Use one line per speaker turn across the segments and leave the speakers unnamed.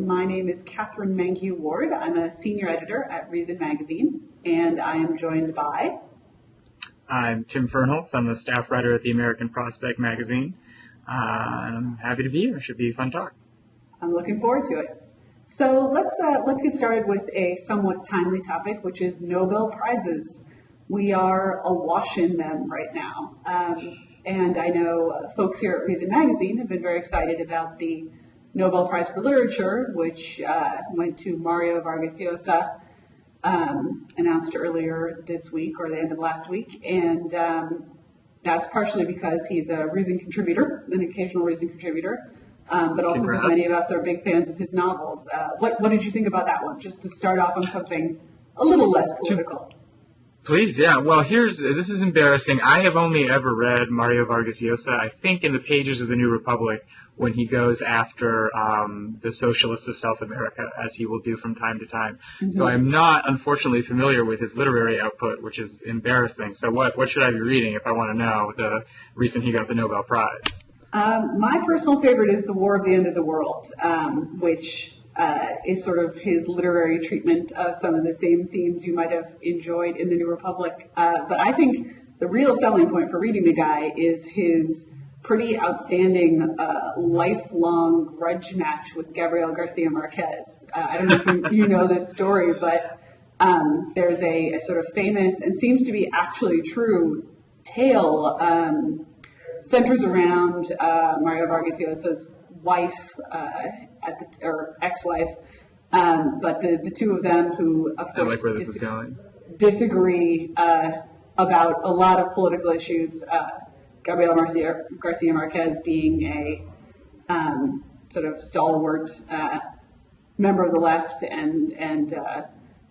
My name is Katherine Mangu-Ward. I'm a senior editor at Reason Magazine, and I am joined by...
I'm Tim Fernholz. I'm a staff writer at the American Prospect magazine. And I'm happy to be here. It should be a fun talk.
I'm looking forward to it. So let's get started with a somewhat timely topic, which is Nobel Prizes. We are awash in them right now. And I know folks here at Reason Magazine have been very excited about the Nobel Prize for Literature, which went to Mario Vargas Llosa, announced earlier this week or the end of last week. And that's partially because he's a Reason contributor, an occasional Reason contributor, but also because many of us are big fans of his novels. What did you think about that one? Just to start off on something a little less political.
Please, yeah. Well, this is embarrassing. I have only ever read Mario Vargas Llosa, I think, in the pages of the New Republic when he goes after the socialists of South America, as he will do from time to time. Mm-hmm. So I'm not, unfortunately, familiar with his literary output, which is embarrassing. So what should I be reading if I want to know the reason he got the Nobel Prize?
My personal favorite is The War of the End of the World, which... is sort of his literary treatment of some of the same themes you might have enjoyed in the New Republic. But I think the real selling point for reading the guy is his pretty outstanding lifelong grudge match with Gabriel Garcia Marquez. I don't know if you know this story, but there's a sort of famous and seems to be actually true tale centers around Mario Vargas Llosa's wife, or ex-wife, but the two of them who, of course, disagree about a lot of political issues. Gabriel Garcia Marquez being a sort of stalwart member of the left, and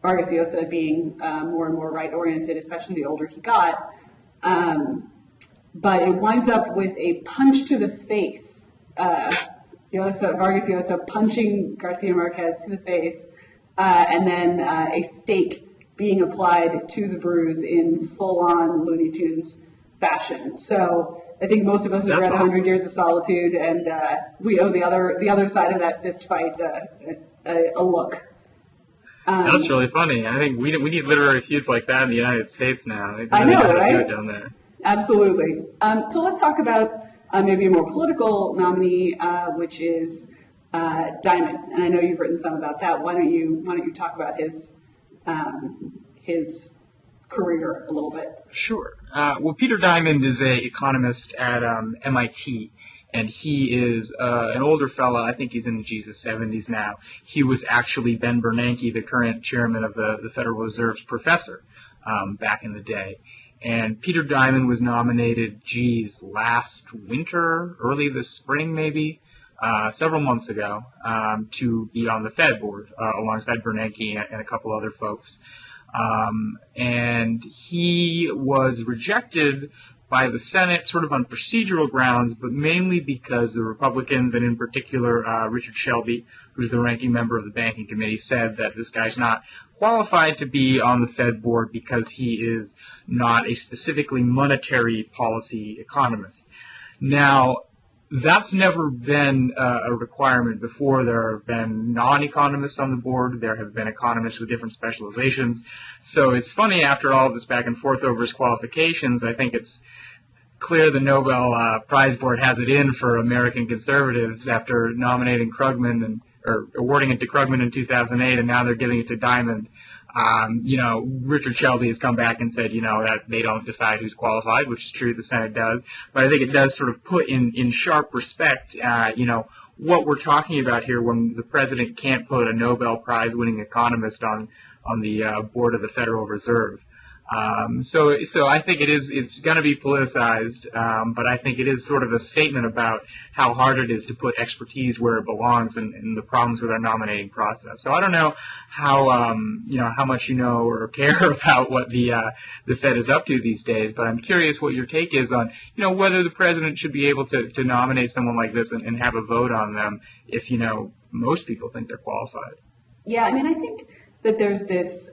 Vargas Llosa being more and more right-oriented, especially the older he got. But it winds up with a punch to the face. Vargas Llosa punching Garcia Marquez to the face, and then a stake being applied to the bruise in full-on Looney Tunes fashion. So I think most of us have read 100 Years of Solitude, and we owe the other side of that fist fight a look.
That's really funny. I think we need literary feuds like that in the United States now.
I know, right?
Do it down there.
Absolutely. So let's talk about maybe a more political nominee, which is Diamond, and I know you've written some about that. Why don't you talk about his career a little bit?
Sure. Well, Peter Diamond is an economist at MIT, and he is an older fellow. I think he's in his 70s now. He was actually Ben Bernanke, the current chairman of the Federal Reserve's professor back in the day. And Peter Diamond was nominated, last winter, early this spring maybe, several months ago, to be on the Fed board alongside Bernanke and a couple other folks. And he was rejected by the Senate sort of on procedural grounds, but mainly because the Republicans, and in particular Richard Shelby, who's the ranking member of the Banking Committee, said that this guy's not qualified to be on the Fed board because he is not a specifically monetary policy economist. Now, that's never been a requirement before. There have been non-economists on the board. There have been economists with different specializations. So it's funny, after all of this back and forth over his qualifications, I think it's clear the Nobel Prize Board has it in for American conservatives after nominating Krugman or awarding it to Krugman in 2008, and now they're giving it to Diamond. Richard Shelby has come back and said, that they don't decide who's qualified, which is true, the Senate does. But I think it does sort of put in sharp respect, what we're talking about here when the president can't put a Nobel Prize-winning economist on the board of the Federal Reserve. So I think it's going to be politicized, but I think it is sort of a statement about how hard it is to put expertise where it belongs and the problems with our nominating process. So I don't know how much you know or care about what the Fed is up to these days, but I'm curious what your take is on whether the president should be able to nominate someone like this and have a vote on them if most people think they're qualified.
Yeah, I mean, I think that there's this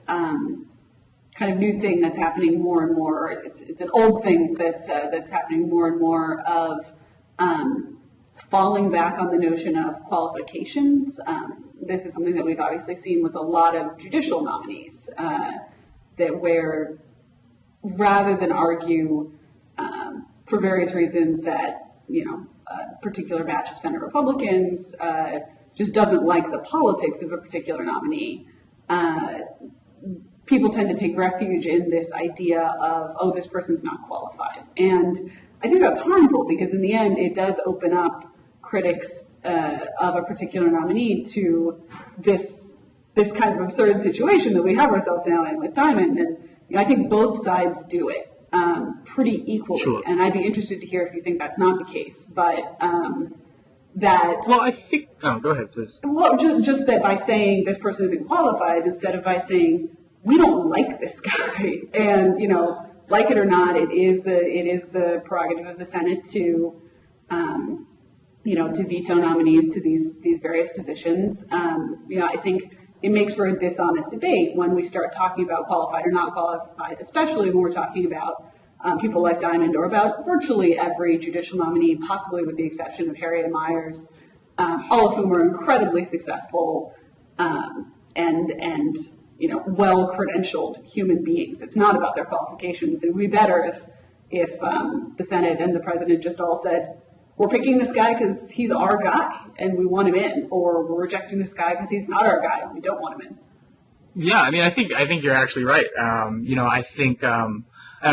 kind of new thing that's happening more and more. It's an old thing that's happening more and more of falling back on the notion of qualifications. this is something that we've obviously seen with a lot of judicial nominees, that where rather than argue for various reasons that, a particular batch of Senate Republicans just doesn't like the politics of a particular nominee, people tend to take refuge in this idea of, oh, this person's not qualified. And I think that's harmful because in the end, it does open up critics of a particular nominee to this kind of absurd situation that we have ourselves now in with Diamond. And I think both sides do it pretty equally.
Sure.
And I'd be interested to hear if you think that's not the case. But
Well, I think... Oh, go ahead, please.
Well, just that by saying this person isn't qualified instead of by saying, we don't like this guy. And, like it or not, it is the prerogative of the Senate to veto nominees to these various positions. I think it makes for a dishonest debate when we start talking about qualified or not qualified, especially when we're talking about people like Diamond or about virtually every judicial nominee, possibly with the exception of Harriet Miers, all of whom are incredibly successful and well-credentialed human beings. It's not about their qualifications. It would be better if the Senate and the president just all said, we're picking this guy because he's our guy and we want him in, or we're rejecting this guy because he's not our guy and we don't want him in.
Yeah, I think you're actually right. I think I'm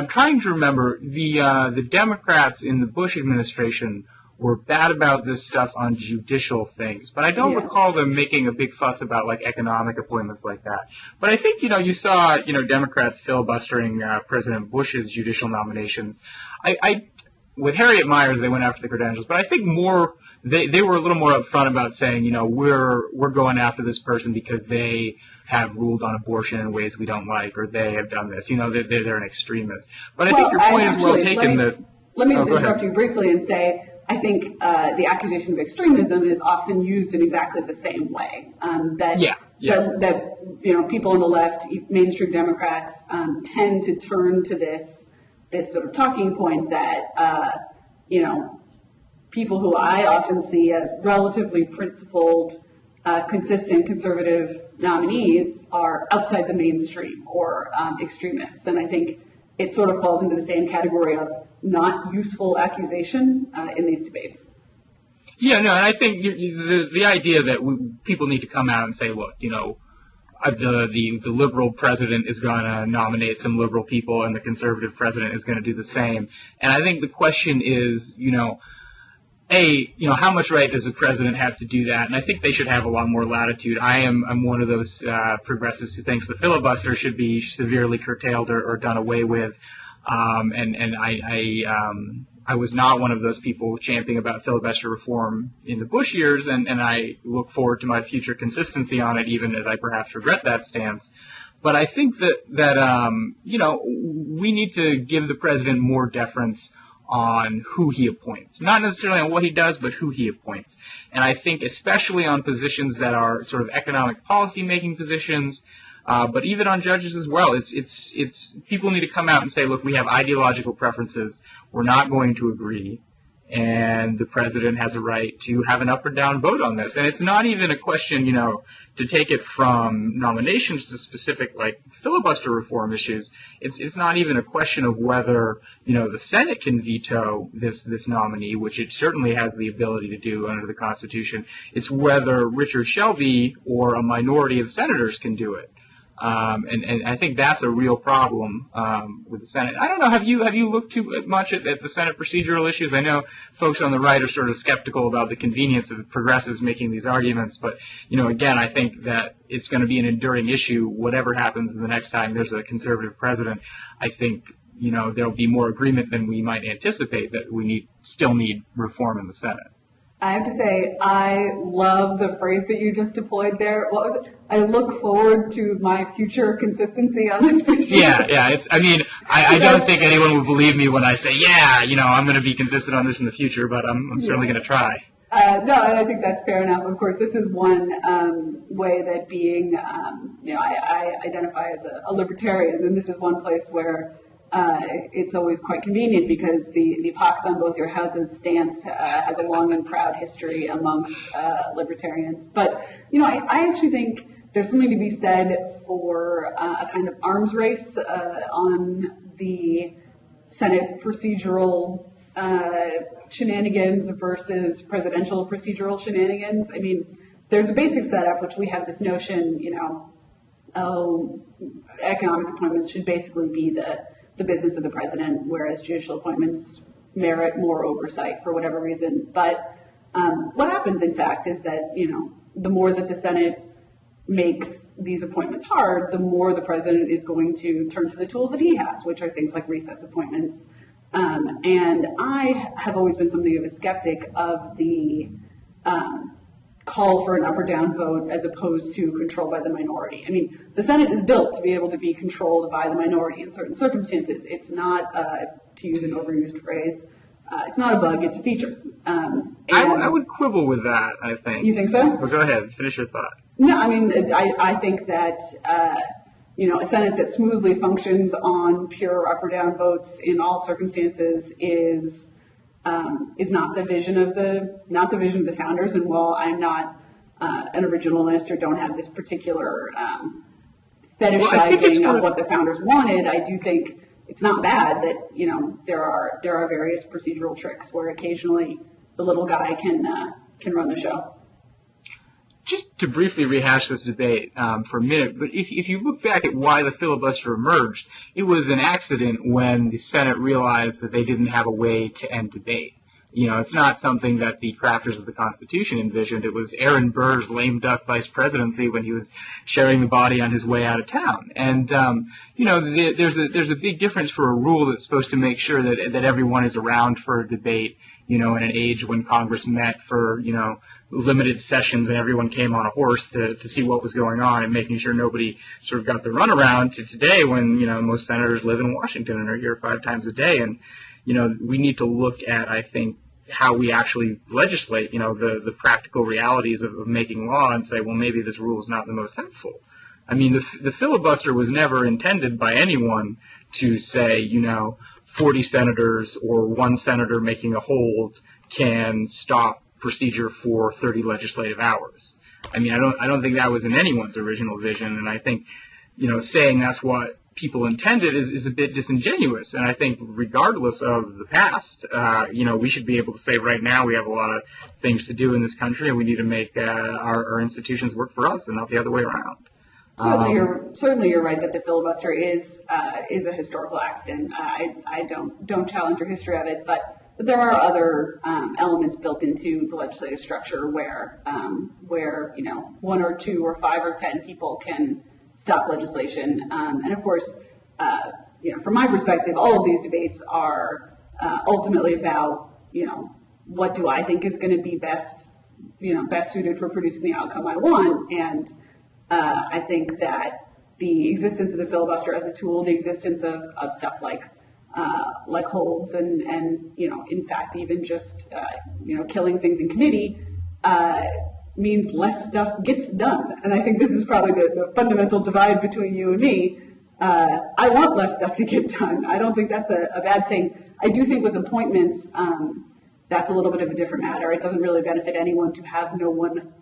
trying to remember the Democrats in the Bush administration were bad about this stuff on judicial things, but I don't recall them making a big fuss about like economic appointments like that. But I think you saw Democrats filibustering President Bush's judicial nominations. I with Harriet Miers they went after the credentials, but I think more they were a little more upfront about saying we're going after this person because they have ruled on abortion in ways we don't like, or they have done this. They're an extremist. But I think your point is well taken.
Let me just interrupt you briefly and say, I think the accusation of extremism is often used in exactly the same way. That people on the left, mainstream Democrats, tend to turn to this sort of talking point that people who I often see as relatively principled, consistent conservative nominees are outside the mainstream or extremists, and I think it sort of falls into the same category of not useful accusation in these debates.
Yeah, no, and I think the idea that people need to come out and say, look, the liberal president is going to nominate some liberal people and the conservative president is going to do the same. And I think the question is, how much right does the president have to do that? And I think they should have a lot more latitude. I'm one of those progressives who thinks the filibuster should be severely curtailed or done away with. I was not one of those people championing about filibuster reform in the Bush years, and I look forward to my future consistency on it, even as I perhaps regret that stance. But I think that we need to give the president more deference on who he appoints. Not necessarily on what he does, but who he appoints. And I think especially on positions that are sort of economic policy-making positions, but even on judges as well, it's people need to come out and say, look, we have ideological preferences. We're not going to agree. And the president has a right to have an up or down vote on this. And it's not even a question, to take it from nominations to specific, like, filibuster reform issues. It's not even a question of whether, the Senate can veto this nominee, which it certainly has the ability to do under the Constitution. It's whether Richard Shelby or a minority of senators can do it. And I think that's a real problem with the Senate. I don't know. Have you looked too much at the Senate procedural issues? I know folks on the right are sort of skeptical about the convenience of progressives making these arguments, but again, I think that it's going to be an enduring issue. Whatever happens the next time there's a conservative president, I think there'll be more agreement than we might anticipate that we still need reform in the Senate.
I have to say, I love the phrase that you just deployed there. What was it? I look forward to my future consistency on this issue.
Yeah. I don't think anyone would believe me when I say, I'm going to be consistent on this in the future, but I'm certainly going to try.
No, I think that's fair enough. Of course, this is one way that being, I identify as a libertarian, and this is one place where it's always quite convenient because the pox on both your houses stance has a long and proud history amongst libertarians. But, I actually think there's something to be said for a kind of arms race on the Senate procedural shenanigans versus presidential procedural shenanigans. I mean, there's a basic setup, which we have this notion, economic appointments should basically be the business of the president, whereas judicial appointments merit more oversight for whatever reason. But what happens, in fact, is that, the more that the Senate makes these appointments hard, the more the president is going to turn to the tools that he has, which are things like recess appointments. And I have always been something of a skeptic of the call for an up or down vote as opposed to control by the minority. I mean, the Senate is built to be able to be controlled by the minority in certain circumstances. It's not, to use an overused phrase, it's not a bug, it's a feature.
I would quibble with that, I think.
You think so?
Well, go ahead, finish your thought.
No, I mean, I think that, a Senate that smoothly functions on pure up or down votes in all circumstances is not the vision of the founders. And while I'm not an originalist or don't have this particular fetishizing of what the founders wanted, I do think it's not bad that there are various procedural tricks where occasionally the little guy can run the show.
Just to briefly rehash this debate for a minute, but if you look back at why the filibuster emerged, it was an accident when the Senate realized that they didn't have a way to end debate. It's not something that the crafters of the Constitution envisioned. It was Aaron Burr's lame duck vice presidency when he was sharing the body on his way out of town. And, there's a big difference for a rule that's supposed to make sure that everyone is around for a debate, in an age when Congress met for, limited sessions and everyone came on a horse to see what was going on and making sure nobody sort of got the runaround to today when, most senators live in Washington and are here 5 times a day. And, we need to look at, I think, how we actually legislate, the practical realities of making law and say, well, maybe this rule is not the most helpful. I mean, the filibuster was never intended by anyone to say, 40 senators or 1 senator making a hold can stop procedure for 30 legislative hours. I mean, I don't think that was in anyone's original vision, and I think, saying that's what people intended is a bit disingenuous. And I think regardless of the past, we should be able to say right now we have a lot of things to do in this country, and we need to make our institutions work for us and not the other way around.
Certainly, you're right that the filibuster is a historical accident. I don't challenge your history of it, but there are other elements built into the legislative structure where 1 or 2 or 5 or 10 people can stop legislation. And of course, from my perspective, all of these debates are ultimately about what do I think is going to be best suited for producing the outcome I want. And I think that the existence of the filibuster as a tool, the existence of stuff like holds and in fact even just killing things in committee means less stuff gets done. And I think this is probably the fundamental divide between you and me. I want less stuff to get done. I don't think that's a bad thing. I do think with appointments, that's a little bit of a different matter. It doesn't really benefit anyone to have no one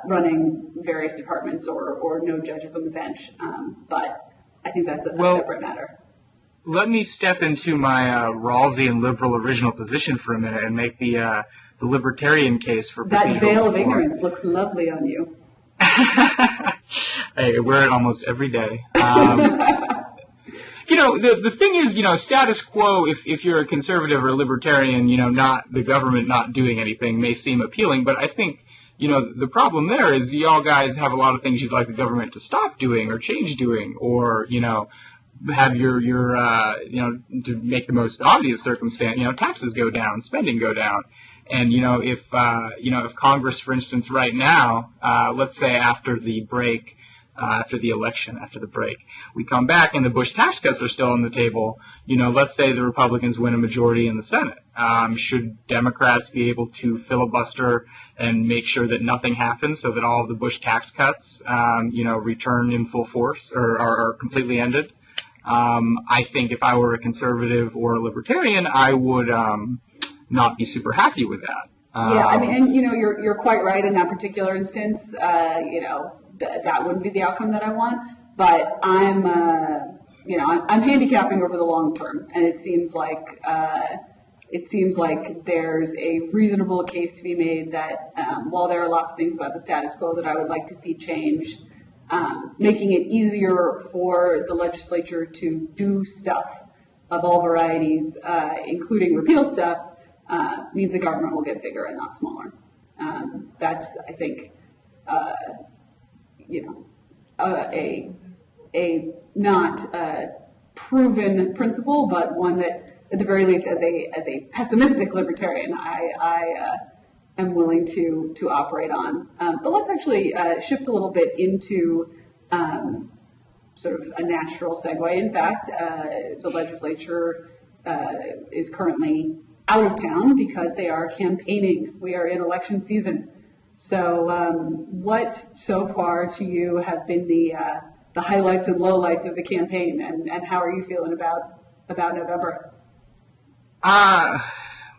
running various departments or no judges on the bench. But I think that's a separate matter.
Let me step into my Rawlsian liberal original position for a minute and make the libertarian case for procedural
That veil of
reform.
ignorance looks lovely on you.
I wear it almost every day. The thing is, status quo, if you're a conservative or a libertarian, not the government not doing anything may seem appealing, but I think, the problem there is y'all guys have a lot of things you'd like the government to stop doing or change doing or, have your to make the most obvious circumstance, taxes go down, spending go down. And, if Congress, for instance, right now, let's say after the break, after the election, after the break, we come back and the Bush tax cuts are still on the table, let's say the Republicans win a majority in the Senate. Should Democrats be able to filibuster and make sure that nothing happens so that all of the Bush tax cuts, return in full force or are completely ended? I think if I were a conservative or a libertarian, I would not be super happy with that.
Yeah, I mean, and you're quite right in that particular instance. That wouldn't be the outcome that I want. But I'm handicapping over the long term, and it seems like there's a reasonable case to be made that while there are lots of things about the status quo that I would like to see changed, making it easier for the legislature to do stuff of all varieties, including repeal stuff, means the government will get bigger and not smaller. That's, I think, a not proven principle, but one that, at the very least, as a pessimistic libertarian, I am willing to operate on. But let's actually shift a little bit into sort of a natural segue. In fact, the legislature is currently out of town because they are campaigning. We are in election season. So what so far to you have been the highlights and lowlights of the campaign, and how are you feeling about November?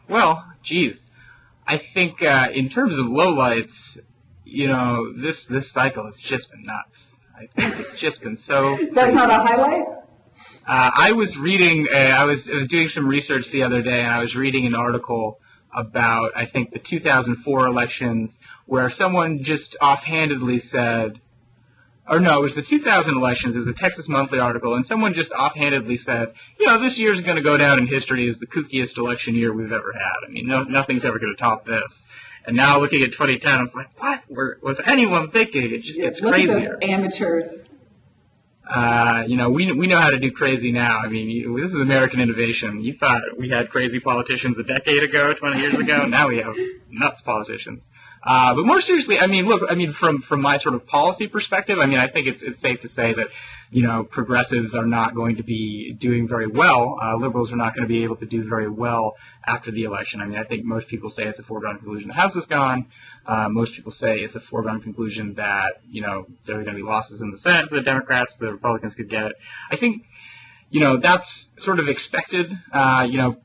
Well, geez. I think in terms of lowlights, this cycle has just been nuts. I think it's just been so
That's
crazy.
not a highlight?
I was reading, I was doing some research the other day, and I was reading an article about, I think, the 2004 elections, where someone just offhandedly said, or no, it was the 2000 elections, it was a Texas Monthly article, and someone just offhandedly said, this year's going to go down in history as the kookiest election year we've ever had. I mean, nothing's ever going to top this. And now looking at 2010, it's like, what was anyone thinking? It just gets crazier.
Look at those amateurs.
We know how to do crazy now. I mean, this is American innovation. You thought we had crazy politicians a decade ago, 20 years ago. Now we have nuts politicians. But more seriously, from my sort of policy perspective, I think it's safe to say that, progressives are not going to be doing very well. Liberals are not going to be able to do very well after the election. I think most people say it's a foregone conclusion the House is gone. Most people say it's a foregone conclusion that, there are going to be losses in the Senate for the Democrats, the Republicans could get it. I think, that's sort of expected.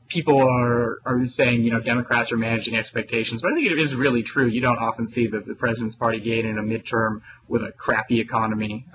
People are saying, Democrats are managing expectations, but I think it is really true. You don't often see the president's party gain in a midterm with a crappy economy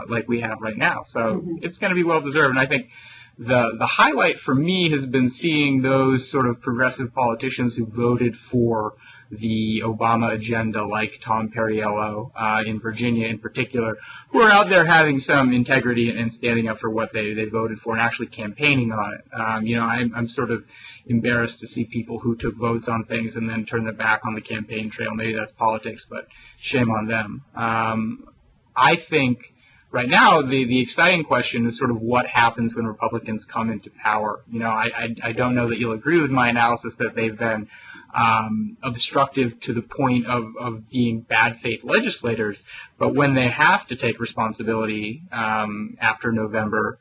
like we have right now. So it's going to be well-deserved. And I think the highlight for me has been seeing those sort of progressive politicians who voted for the Obama agenda, like Tom Perriello in Virginia in particular, who are out there having some integrity and standing up for what they voted for and actually campaigning on it. I'm sort of embarrassed to see people who took votes on things and then turn their back on the campaign trail. Maybe that's politics, but shame on them. I think right now the exciting question is sort of what happens when Republicans come into power. I don't know that you'll agree with my analysis that they've been obstructive to the point of being bad faith legislators, but when they have to take responsibility after November,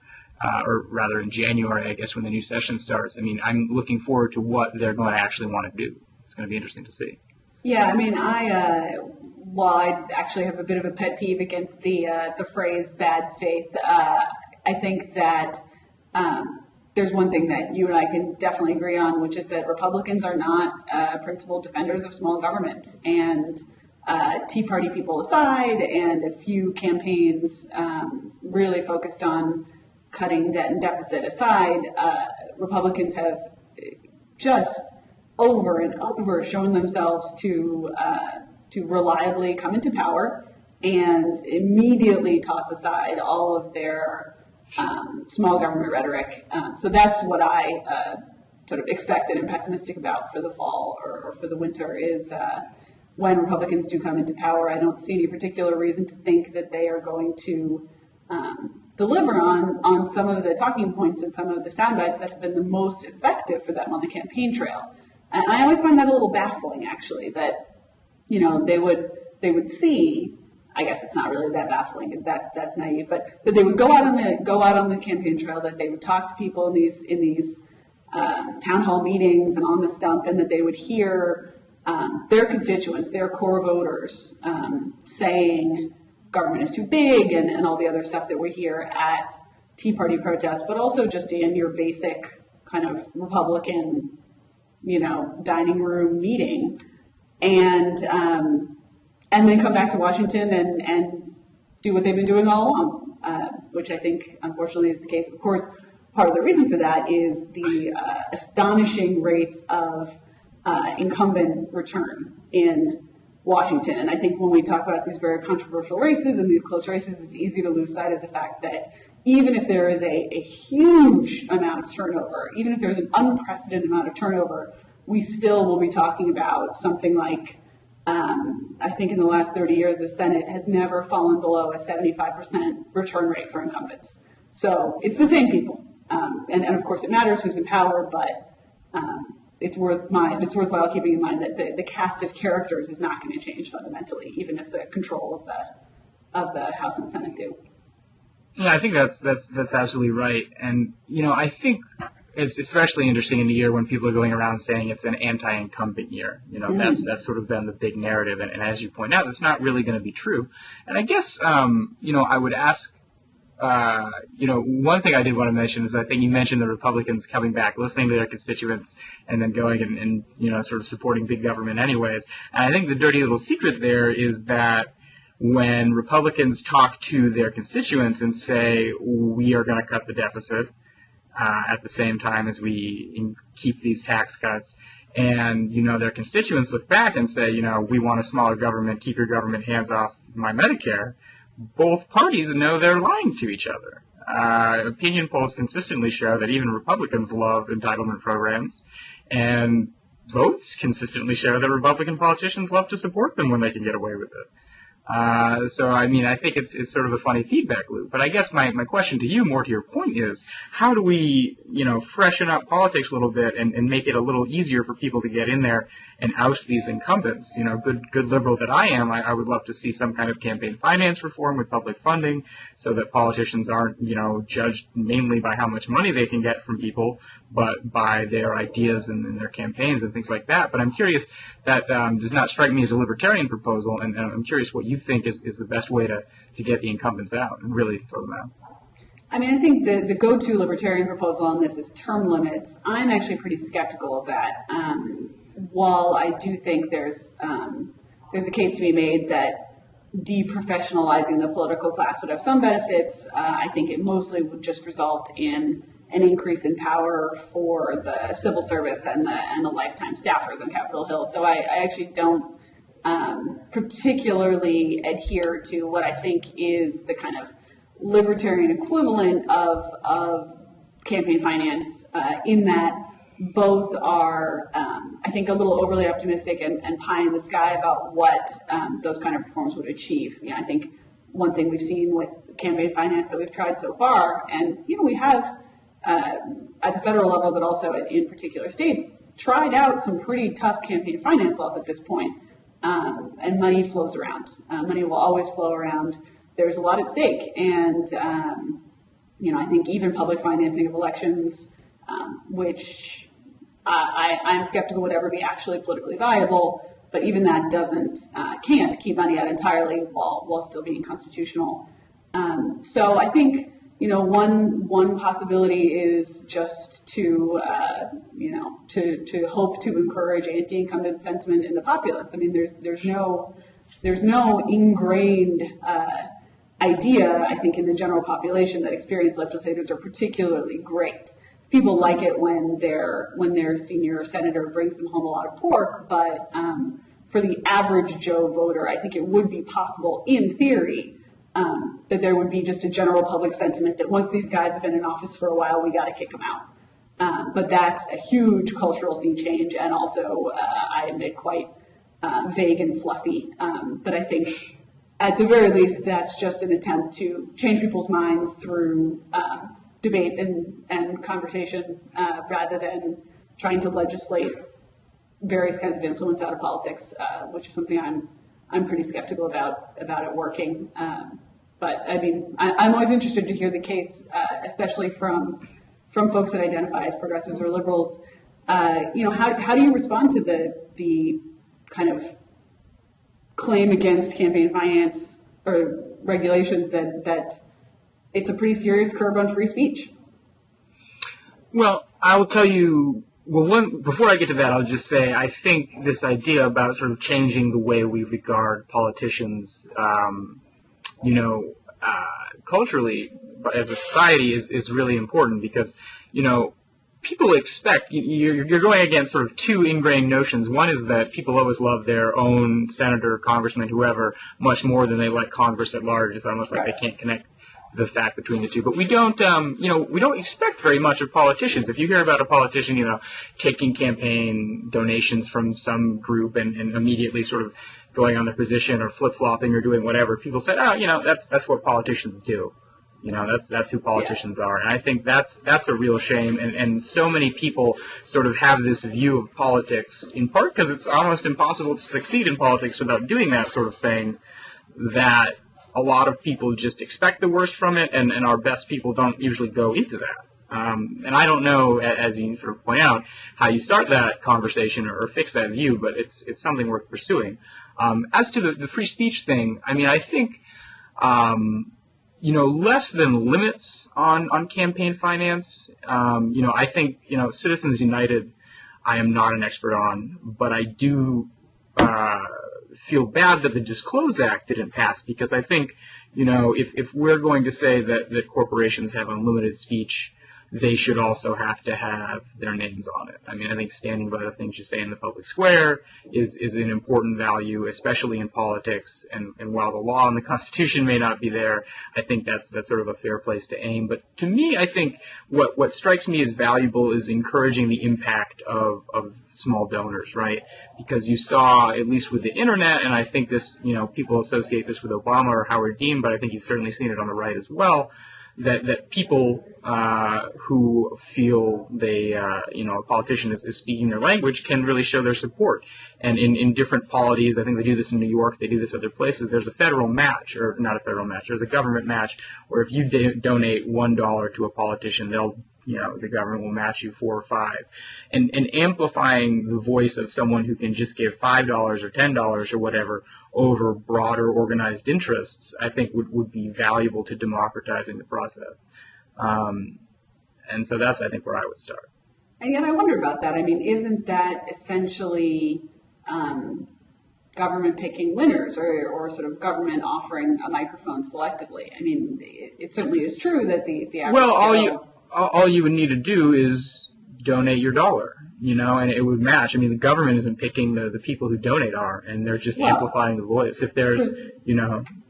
or rather in January, I guess, when the new session starts, I'm looking forward to what they're going to actually want to do. It's going to be interesting to see.
Yeah, while I actually have a bit of a pet peeve against the phrase bad faith, I think that there's one thing that you and I can definitely agree on, which is that Republicans are not principled defenders of small government. And Tea Party people aside, and a few campaigns really focused on cutting debt and deficit aside, Republicans have just over and over shown themselves to reliably come into power and immediately toss aside all of their small government rhetoric. So that's what I sort of expected and pessimistic about for the fall or for the winter is when Republicans do come into power. I don't see any particular reason to think that they are going to deliver on some of the talking points and some of the sound bites that have been the most effective for them on the campaign trail. And I always find that a little baffling, actually, that they would see. I guess it's not really that baffling. That's naive, but that they would go out on the campaign trail, that they would talk to people in these town hall meetings and on the stump, and that they would hear their constituents, their core voters, saying government is too big and all the other stuff that we hear at Tea Party protests, but also just in your basic kind of Republican, dining room meeting, and then come back to Washington and do what they've been doing all along, which I think unfortunately is the case. Of course, part of the reason for that is the astonishing rates of incumbent return in Washington. And I think when we talk about these very controversial races and these close races, it's easy to lose sight of the fact that even if there is a huge amount of turnover, even if there's an unprecedented amount of turnover, we still will be talking about something like, I think in the last 30 years, the Senate has never fallen below a 75% return rate for incumbents. So it's the same people. And of course it matters who's in power, but it's worthwhile keeping in mind that the cast of characters is not going to change fundamentally, even if the control of the House and Senate do.
Yeah, I think that's absolutely right. And I think it's especially interesting in the year when people are going around saying it's an anti-incumbent year. That's sort of been the big narrative, and as you point out, it's not really going to be true. And I guess I would ask. One thing I did want to mention is I think you mentioned the Republicans coming back, listening to their constituents, and then going and sort of supporting big government anyways. And I think the dirty little secret there is that when Republicans talk to their constituents and say, we are going to cut the deficit at the same time as we keep these tax cuts, and, their constituents look back and say, we want a smaller government, keep your government hands off my Medicare, both parties know they're lying to each other. Opinion polls consistently show that even Republicans love entitlement programs, and votes consistently show that Republican politicians love to support them when they can get away with it. So, I think it's sort of a funny feedback loop. But I guess my question to you, more to your point, is how do we, freshen up politics a little bit and make it a little easier for people to get in there and oust these incumbents? Good liberal that I am, I would love to see some kind of campaign finance reform with public funding so that politicians aren't, judged mainly by how much money they can get from people, but by their ideas and their campaigns and things like that. But I'm curious, that does not strike me as a libertarian proposal, and I'm curious what you think is the best way to get the incumbents out and really throw them out.
I think the go-to libertarian proposal on this is term limits. I'm actually pretty skeptical of that. While I do think there's a case to be made that deprofessionalizing the political class would have some benefits, I think it mostly would just result in an increase in power for the civil service and the lifetime staffers on Capitol Hill. So I actually don't particularly adhere to what I think is the kind of libertarian equivalent of campaign finance, in that both are, I think, a little overly optimistic and pie in the sky about what those kind of reforms would achieve. I think one thing we've seen with campaign finance that we've tried so far, and we have at the federal level, but also in particular states, tried out some pretty tough campaign finance laws at this point, and money flows around. Money will always flow around. There's a lot at stake, and I think even public financing of elections, which I'm skeptical would ever be actually politically viable, but even that can't keep money out entirely while still being constitutional. So I think one possibility is just to hope to encourage anti-incumbent sentiment in the populace. There's no ingrained idea, I think, in the general population that experienced legislators are particularly great. People like it when their senior senator brings them home a lot of pork, but for the average Joe voter, I think it would be possible, in theory, that there would be just a general public sentiment that once these guys have been in office for a while, we got to kick them out. But that's a huge cultural sea change, and also, I admit, quite vague and fluffy. But I think, at the very least, that's just an attempt to change people's minds through debate and conversation, rather than trying to legislate various kinds of influence out of politics, which is something I'm pretty skeptical about it working. But I'm always interested to hear the case, especially from folks that identify as progressives or liberals. How do you respond to the kind of claim against campaign finance or regulations that it's a pretty serious curb on free speech.
Well, I will tell you. Well, before I get to that, I'll just say I think this idea about sort of changing the way we regard politicians, culturally as a society is really important because, people expect, you're going against sort of two ingrained notions. One is that people always love their own senator, congressman, whoever, much more than they like Congress at large. It's almost like they can't connect the fact between the two. But we don't, we don't expect very much of politicians. If you hear about a politician, taking campaign donations from some group and immediately sort of going on their position or flip-flopping or doing whatever, people say, that's what politicians do. That's who politicians are. And I think that's a real shame. And so many people sort of have this view of politics, in part because it's almost impossible to succeed in politics without doing that sort of thing, that a lot of people just expect the worst from it, and our best people don't usually go into that. And I don't know, as you sort of point out, how you start that conversation or fix that view, but it's something worth pursuing. As to the free speech thing, I think, less than limits on campaign finance. I think, Citizens United, I am not an expert on, but I do feel bad that the Disclose Act didn't pass, because I think, if we're going to say that corporations have unlimited speech, they should also have to have their names on it. I think standing by the things you say in the public square is an important value, especially in politics. And while the law and the Constitution may not be there, I think that's sort of a fair place to aim. But to me, I think what strikes me as valuable is encouraging the impact of small donors, right? Because you saw, at least with the internet, and I think this, people associate this with Obama or Howard Dean, but I think you've certainly seen it on the right as well, that people who feel they, a politician is speaking their language can really show their support. And in different polities, I think they do this in New York, they do this other places, there's a federal match, or not a federal match, there's a government match where if you donate $1 to a politician, the government will match you $4 or $5. And amplifying the voice of someone who can just give $5 or $10 or whatever over broader organized interests, I think would be valuable to democratizing the process. And so that's, I think, where I would start.
And yet I wonder about that. Isn't that essentially government picking winners, or sort of government offering a microphone selectively? It certainly is true that the average...
Well, all you would need to do is donate your dollar, and it would match. The government isn't picking the people who donate are, and they're just amplifying the voice. If there's,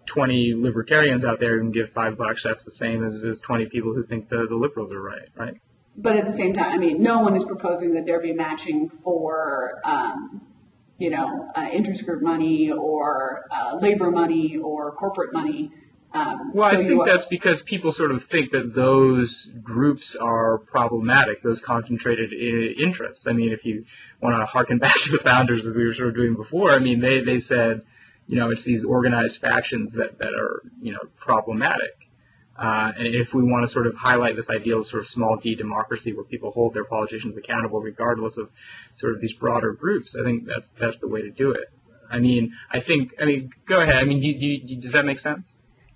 20 libertarians out there who can give $5, that's the same as 20 people who think the liberals are right?
But at the same time, no one is proposing that there be matching for, interest group money or labor money or corporate money.
Well, I think that's because people sort of think that those groups are problematic, those concentrated interests. If you want to harken back to the founders, as we were sort of doing before, they said, it's these organized factions that are, problematic. And if we want to sort of highlight this ideal of sort of small d democracy where people hold their politicians accountable regardless of sort of these broader groups, I think that's the way to do it. Go ahead. Does that make sense?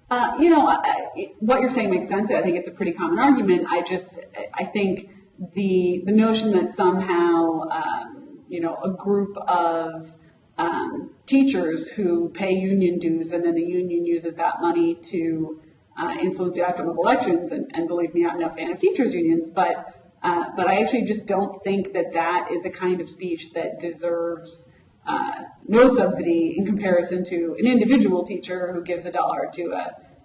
What you're saying makes sense. I think it's a pretty common argument. I think the notion that somehow, a group of teachers who pay union dues and then the union uses that money to influence the outcome of elections, and believe me, I'm no fan of teachers' unions, but I actually just don't think that is a kind of speech that deserves no subsidy in comparison to an individual teacher who gives $1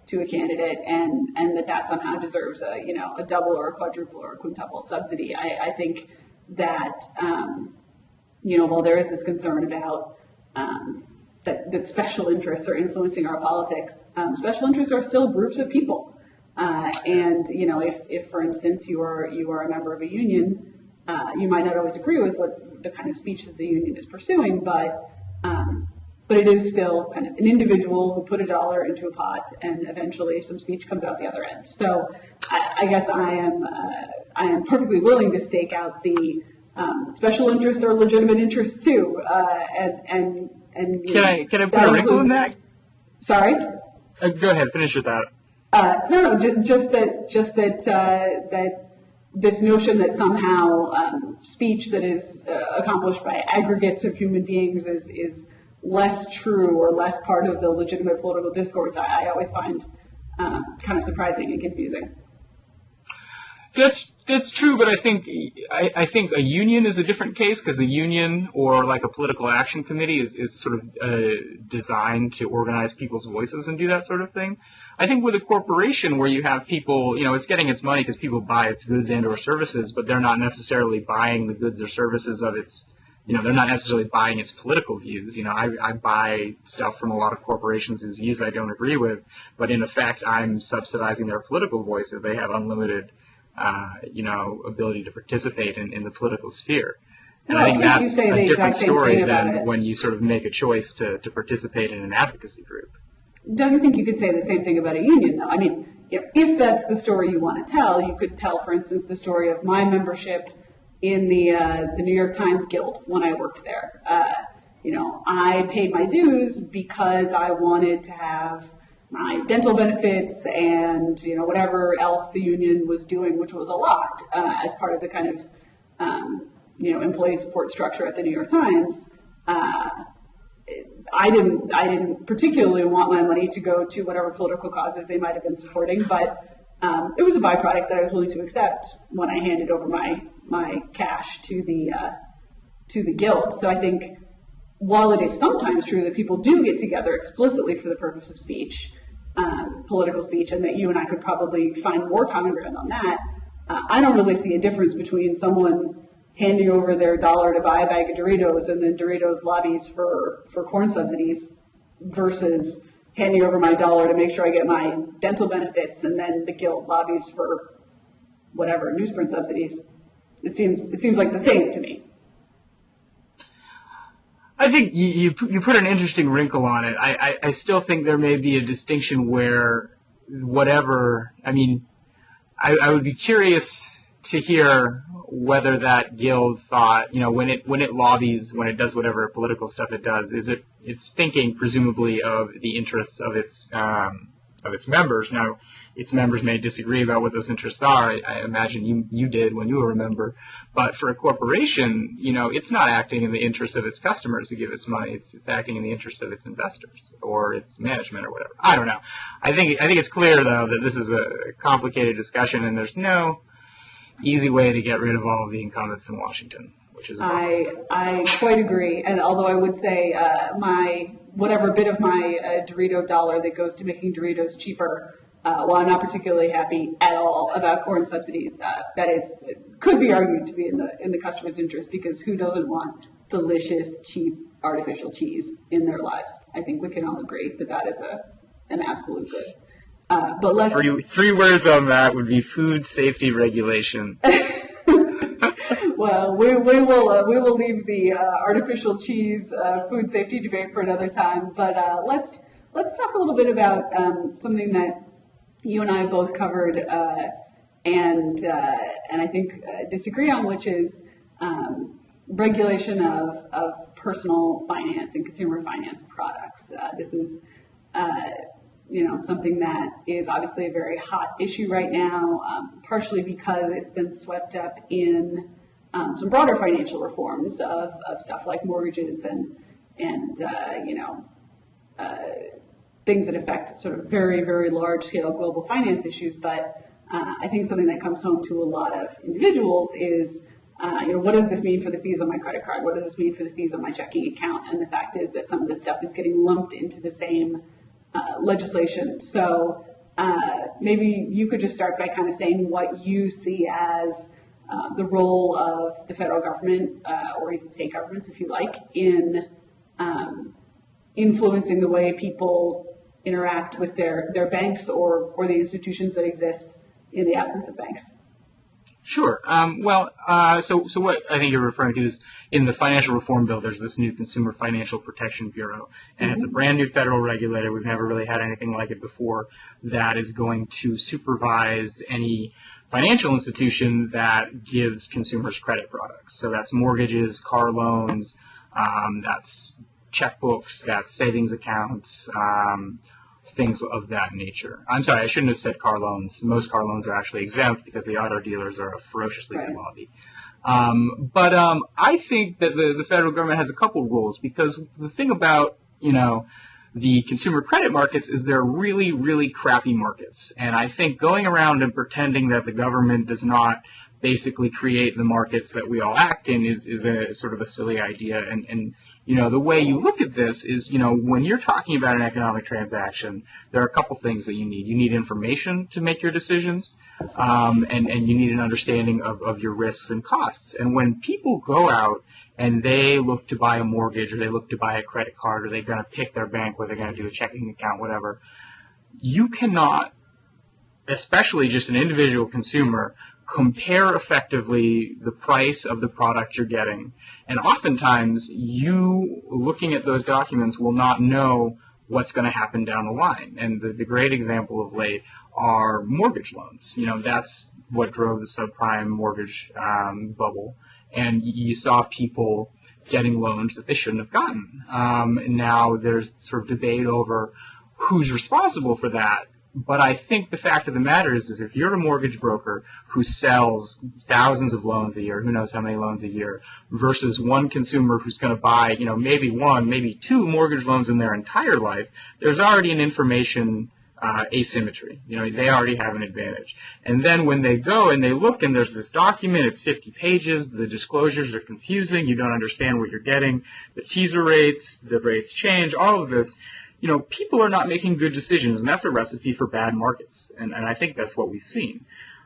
to a candidate, and that somehow deserves a double or a quadruple or a quintuple subsidy. I think that while there is this concern about that special interests are influencing our politics, special interests are still groups of people, and if for instance you are a member of a union, you might not always agree with what the kind of speech that the union is pursuing, but it is still kind of an individual who put $1 into a pot, and eventually some speech comes out the other end. So I guess I am perfectly willing to stake out the special interests or legitimate interests too, and
can I put a wrinkle in that?
Sorry.
Go ahead, finish with that.
No, that this notion that somehow speech that is accomplished by aggregates of human beings is less true or less part of the legitimate political discourse, I always find kind of surprising and confusing.
That's true, but I think a union is a different case, because a union or like a political action committee is sort of designed to organize people's voices and do that sort of thing. I think with a corporation where you have people, it's getting its money because people buy its goods and or services, but they're not necessarily buying the goods or services of its, they're not necessarily buying its political views. I buy stuff from a lot of corporations whose views I don't agree with, but in effect I'm subsidizing their political voice if they have unlimited ability to participate in the political sphere. And I think that's a different story than when you sort of make a choice to participate in an advocacy group.
Don't you think you could say the same thing about a union, though? I mean, if that's the story you want to tell, you could tell, for instance, the story of my membership in the New York Times Guild when I worked there. I paid my dues because I wanted to have my dental benefits and whatever else the union was doing, which was a lot, as part of the kind of employee support structure at the New York Times. I didn't particularly want my money to go to whatever political causes they might have been supporting, but it was a byproduct that I was willing to accept when I handed over my cash to the guild. So I think while it is sometimes true that people do get together explicitly for the purpose of speech, political speech, and that you and I could probably find more common ground on that, I don't really see a difference between someone handing over their dollar to buy a bag of Doritos and then Doritos lobbies for corn subsidies versus handing over my dollar to make sure I get my dental benefits and then the guild lobbies for whatever, newsprint subsidies. It seems like the same to me.
I think you put an interesting wrinkle on it. I still think there may be a distinction where whatever, I would be curious to hear whether that guild thought, when it lobbies, when it does whatever political stuff it does, it's thinking presumably of the interests of its members. Now, its members may disagree about what those interests are. I imagine you did when you were a member. But for a corporation, it's not acting in the interest of its customers who give its money. It's acting in the interest of its investors or its management or whatever. I don't know. I think it's clear, though, that this is a complicated discussion, and there's no easy way to get rid of all of the incumbents in Washington, which is
I quite agree. And although I would say whatever bit of my Dorito dollar that goes to making Doritos cheaper, while I'm not particularly happy at all about corn subsidies, could be argued to be in the customer's interest, because who doesn't want delicious, cheap, artificial cheese in their lives? I think we can all agree that is an absolute good. But let's
three words on that would be food safety regulation.
Well, we will leave the artificial cheese food safety debate for another time. But let's talk a little bit about something that you and I both covered and I think disagree on, which is regulation of personal finance and consumer finance products. This is something that is obviously a very hot issue right now, partially because it's been swept up in some broader financial reforms of stuff like mortgages and things that affect sort of very, very large-scale global finance issues. But I think something that comes home to a lot of individuals is, what does this mean for the fees on my credit card? What does this mean for the fees on my checking account? And the fact is that some of this stuff is getting lumped into the same legislation. So maybe you could just start by kind of saying what you see as the role of the federal government, or even state governments, if you like, in influencing the way people interact with their banks or the institutions that exist in the absence of banks.
Sure. So what I think you're referring to is in the financial reform bill, there's this new Consumer Financial Protection Bureau, and it's a brand new federal regulator. We've never really had anything like it before that is going to supervise any financial institution that gives consumers credit products. So that's mortgages, car loans, that's checkbooks, that's savings accounts, things of that nature. I'm sorry, I shouldn't have said car loans. Most car loans are actually exempt because the auto dealers are a ferociously good lobby. But I think that the federal government has a couple rules, because the thing about, the consumer credit markets is they're really, really crappy markets. And I think going around and pretending that the government does not basically create the markets that we all act in is a sort of a silly idea. And the way you look at this is, when you're talking about an economic transaction, there are a couple things that you need. You need information to make your decisions, and you need an understanding of your risks and costs. And when people go out and they look to buy a mortgage, or they look to buy a credit card, or they're going to pick their bank, or they're going to do a checking account, whatever, you cannot, especially just an individual consumer, compare effectively the price of the product you're getting. And oftentimes, you looking at those documents will not know what's going to happen down the line. And the great example of late are mortgage loans. That's what drove the subprime mortgage bubble. And you saw people getting loans that they shouldn't have gotten. Now there's sort of debate over who's responsible for that. But I think the fact of the matter is if you're a mortgage broker who sells thousands of loans a year, who knows how many loans a year, versus one consumer who's going to buy, maybe one, maybe two mortgage loans in their entire life, there's already an information asymmetry. They already have an advantage. And then when they go and they look and there's this document, it's 50 pages, the disclosures are confusing, you don't understand what you're getting, the teaser rates, the rates change, all of this, people are not making good decisions, and that's a recipe for bad markets. And I think that's what we've seen.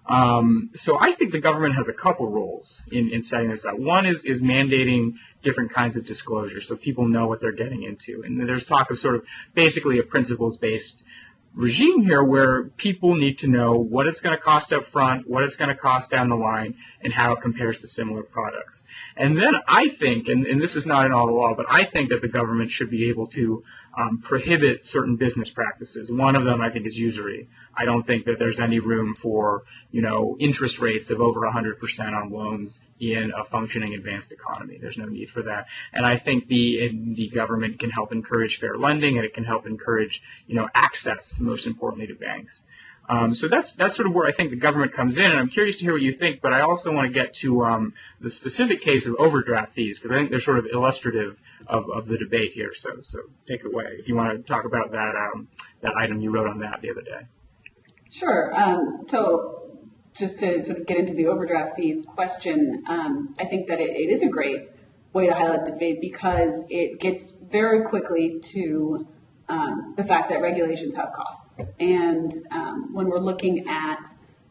So I think the government has a couple roles in setting this up. One is mandating different kinds of disclosure so people know what they're getting into. And there's talk of sort of basically a principles-based regime here where people need to know what it's going to cost up front, what it's going to cost down the line, and how it compares to similar products. And then I think, and this is not in all the law, but I think that the government should be able to prohibit certain business practices. One of them, I think, is usury. I don't think that there's any room for, interest rates of over 100% on loans in a functioning advanced economy. There's no need for that. And I think the government can help encourage fair lending, and it can help encourage, access, most importantly, to banks. So that's sort of where I think the government comes in, and I'm curious to hear what you think, but I also want to get to the specific case of overdraft fees, because I think they're sort of illustrative of the debate here. So take it away if you want to talk about that item you wrote on that the other day.
Sure. So just to sort of get into the overdraft fees question, I think that it is a great way to highlight the debate because it gets very quickly to the fact that regulations have costs. And when we're looking at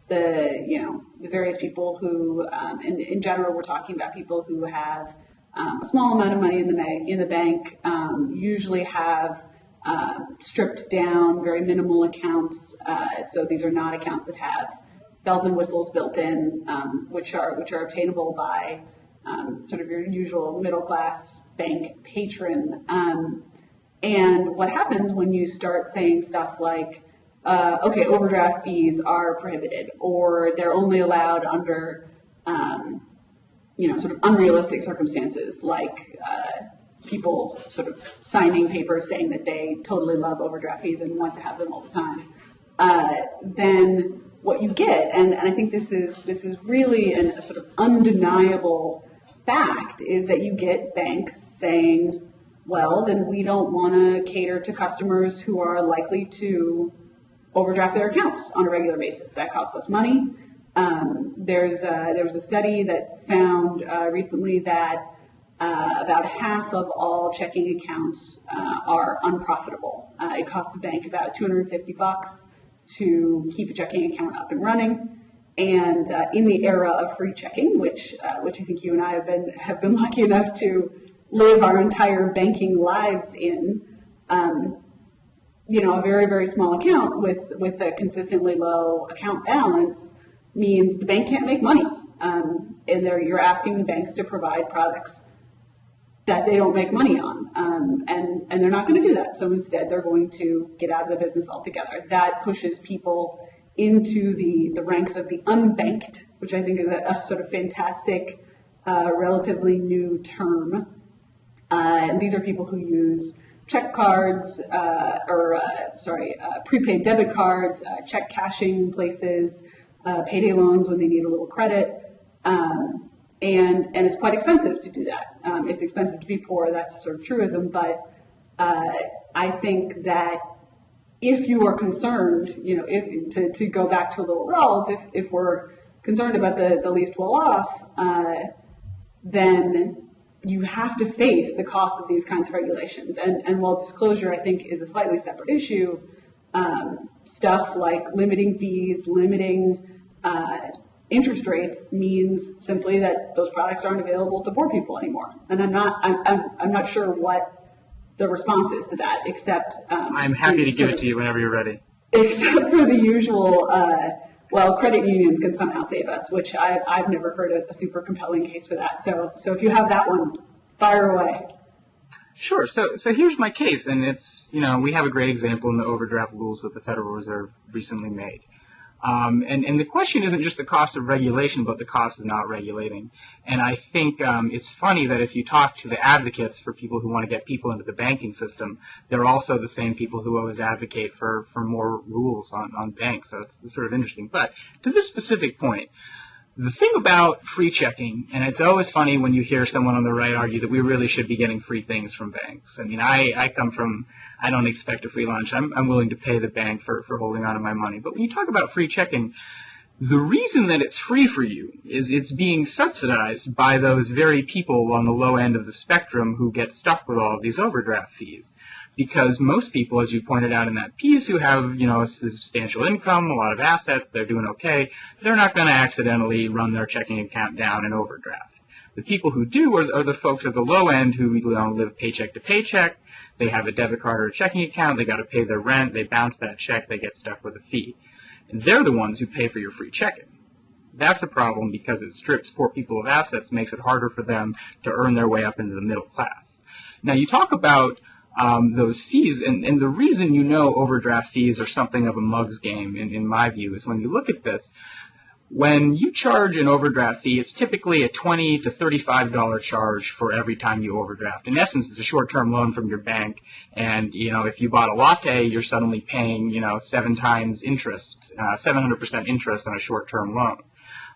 the various people who, and in general, we're talking about people who have a small amount of money in the bank, usually have stripped down, very minimal accounts. So these are not accounts that have bells and whistles built in, which are obtainable by sort of your usual middle class bank patron. And what happens when you start saying stuff like, okay, overdraft fees are prohibited, or they're only allowed under, sort of unrealistic circumstances, like people sort of signing papers saying that they totally love overdraft fees and want to have them all the time, then what you get, and I think this is really a sort of undeniable fact, is that you get banks saying, well, then we don't want to cater to customers who are likely to overdraft their accounts on a regular basis. That costs us money. There was a study that found recently that about half of all checking accounts are unprofitable. It costs a bank about $250 to keep a checking account up and running. And in the era of free checking, which I think you and I have been lucky enough to live our entire banking lives in, a very, very small account with a consistently low account balance means the bank can't make money. And you're asking the banks to provide products that they don't make money on. And they're not going to do that. So instead, they're going to get out of the business altogether. That pushes people into the ranks of the unbanked, which I think is a sort of fantastic, relatively new term. And these are people who use check cards, prepaid debit cards, check cashing places, payday loans when they need a little credit. And it's quite expensive to do that. It's expensive to be poor. That's a sort of truism. But I think that if you are concerned, to go back to little Rawls, if we're concerned about the least well off, then you have to face the cost of these kinds of regulations. And while disclosure, I think, is a slightly separate issue, stuff like limiting fees, limiting interest rates means simply that those products aren't available to poor people anymore. And I'm not sure what the response is to that, except
I'm happy to give it to you whenever you're ready.
Except for the usual, credit unions can somehow save us, which I've never heard a super compelling case for that. So if you have that one, fire away.
Sure. So here's my case, and it's, we have a great example in the overdraft rules that the Federal Reserve recently made. And the question isn't just the cost of regulation, but the cost of not regulating. And I think it's funny that if you talk to the advocates for people who want to get people into the banking system, they're also the same people who always advocate for more rules on banks. So it's sort of interesting. But to this specific point, the thing about free checking, and it's always funny when you hear someone on the right argue that we really should be getting free things from banks. I mean, I come from, I don't expect a free lunch. I'm willing to pay the bank for holding on to my money. But when you talk about free checking, the reason that it's free for you is it's being subsidized by those very people on the low end of the spectrum who get stuck with all of these overdraft fees. Because most people, as you pointed out in that piece, who have, a substantial income, a lot of assets, they're doing okay, they're not going to accidentally run their checking account down in overdraft. The people who do are the folks at the low end who live paycheck to paycheck. They have a debit card or a checking account, they got to pay their rent, they bounce that check, they get stuck with a fee. And they're the ones who pay for your free checking. That's a problem because it strips poor people of assets, makes it harder for them to earn their way up into the middle class. Now, you talk about those fees, and the reason overdraft fees are something of a mug's game, in my view, is when you look at this, when you charge an overdraft fee, it's typically a $20 to $35 charge for every time you overdraft. In essence, it's a short-term loan from your bank, and if you bought a latte, you're suddenly paying 7 times interest, 700% interest on a short-term loan.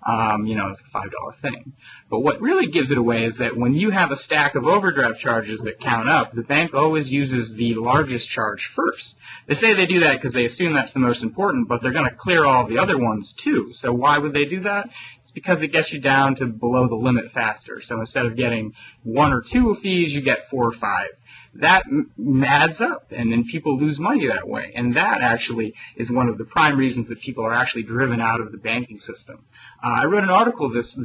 It's a $5 thing. But what really gives it away is that when you have a stack of overdraft charges that count up, the bank always uses the largest charge first. They say they do that because they assume that's the most important, but they're going to clear all the other ones too. So why would they do that? It's because it gets you down to below the limit faster. So instead of getting 1 or 2 fees, you get 4 or 5. That adds up, and then people lose money that way. And that actually is one of the prime reasons that people are actually driven out of the banking system. I wrote an article this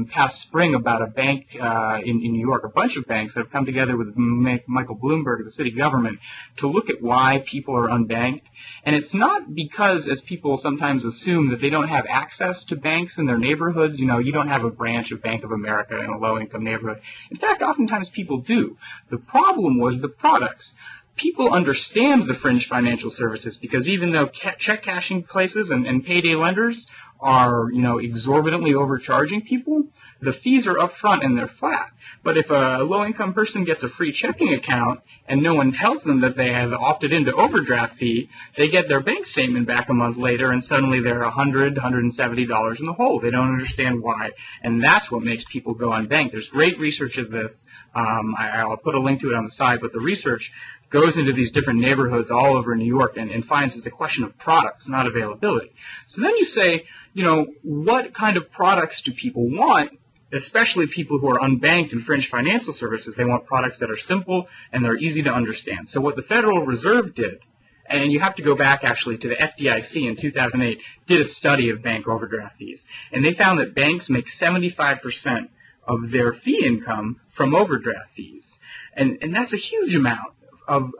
past spring about a bank in New York, a bunch of banks that have come together with Michael Bloomberg, the city government, to look at why people are unbanked. And it's not because, as people sometimes assume, that they don't have access to banks in their neighborhoods. You don't have a branch of Bank of America in a low-income neighborhood. In fact, oftentimes people do. The problem was the products. People understand the fringe financial services because even though check cashing places and payday lenders are, exorbitantly overcharging people, the fees are upfront and they're flat. But if a low-income person gets a free checking account and no one tells them that they have opted into overdraft fee, they get their bank statement back a month later and suddenly they're $100, $170 in the hole. They don't understand why. And that's what makes people go unbanked. There's great research of this. I'll put a link to it on the side, but the research goes into these different neighborhoods all over New York and finds it's a question of products, not availability. So then you say, what kind of products do people want, especially people who are unbanked in fringe financial services? They want products that are simple and they're easy to understand. So what the Federal Reserve did, and you have to go back actually to the FDIC in 2008, did a study of bank overdraft fees. And they found that banks make 75% of their fee income from overdraft fees. And that's a huge amount of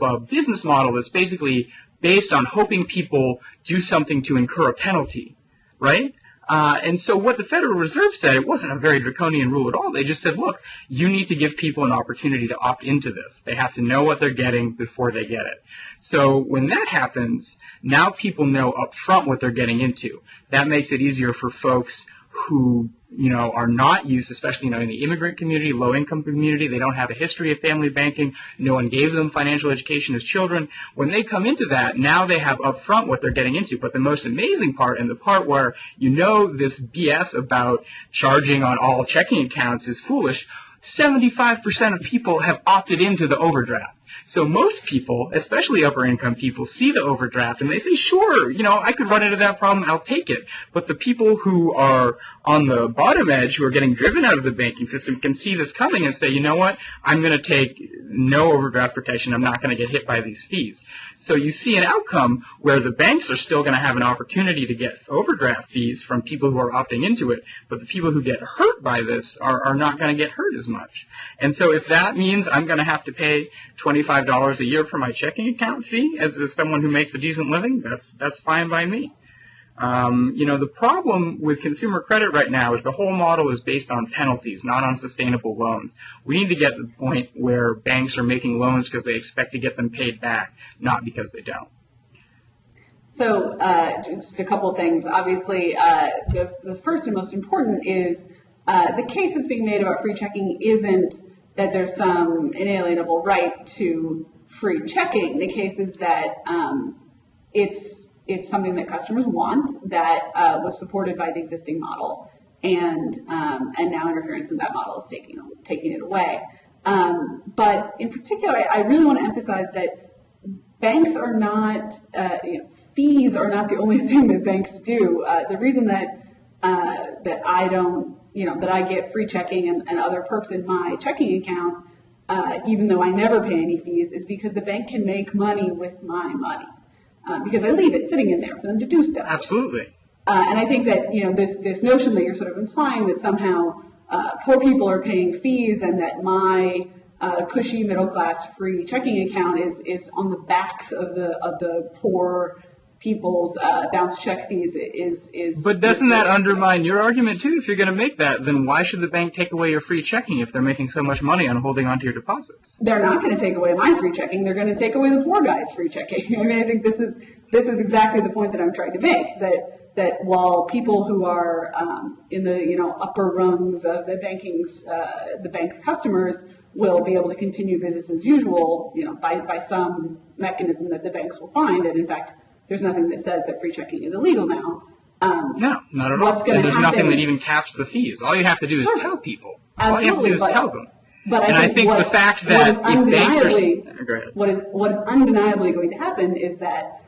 a business model that's basically based on hoping people do something to incur a penalty, right? And so what the Federal Reserve said, it wasn't a very draconian rule at all. They just said, look, you need to give people an opportunity to opt into this. They have to know what they're getting before they get it. So when that happens, now people know up front what they're getting into. That makes it easier for folks who are not used, especially, in the immigrant community, low-income community. They don't have a history of family banking. No one gave them financial education as children. When they come into that, now they have upfront what they're getting into. But the most amazing part, and the part where this BS about charging on all checking accounts is foolish, 75% of people have opted into the overdraft. So most people, especially upper-income people, see the overdraft and they say, sure, I could run into that problem, I'll take it. But the people who are on the bottom edge, who are getting driven out of the banking system, can see this coming and say, you know what, I'm going to take no overdraft protection, I'm not going to get hit by these fees. So you see an outcome where the banks are still going to have an opportunity to get overdraft fees from people who are opting into it, but the people who get hurt by this are not going to get hurt as much. And so if that means I'm going to have to pay $25 a year for my checking account fee as someone who makes a decent living, that's fine by me. The problem with consumer credit right now is the whole model is based on penalties, not on sustainable loans. We need to get to the point where banks are making loans because they expect to get them paid back, not because they don't.
So just a couple of things. Obviously, the first and most important is the case that's being made about free checking isn't that there's some inalienable right to free checking. The case is that it's something that customers want that was supported by the existing model, and now interference in that model is taking it away. But in particular, I really want to emphasize that banks are not fees are not the only thing that banks do. The reason that I don't that I get free checking and other perks in my checking account, even though I never pay any fees, is because the bank can make money with my money. Because I leave it sitting in there for them to do stuff.
Absolutely.
And I think that this notion that you're sort of implying that somehow poor people are paying fees and that my cushy middle class free checking account is on the backs of the poor people's bounce check fees is. But
doesn't that undermine your argument too? If you're going to make that, then why should the bank take away your free checking if they're making so much money on holding onto your deposits?
They're not going to take away my free checking. They're going to take away the poor guy's free checking. I mean, I think this is exactly the point that I'm trying to make. That while people who are in the upper rungs of the bank's customers will be able to continue business as usual, by some mechanism that the banks will find, and in fact, there's nothing that says that free checking is illegal now.
No, not at all. And there's nothing that even caps the fees. All you have to do is tell people.
Absolutely,
all you have to do is tell them.
But
I think the fact that if banks are... Go ahead.
What is undeniably going to happen is that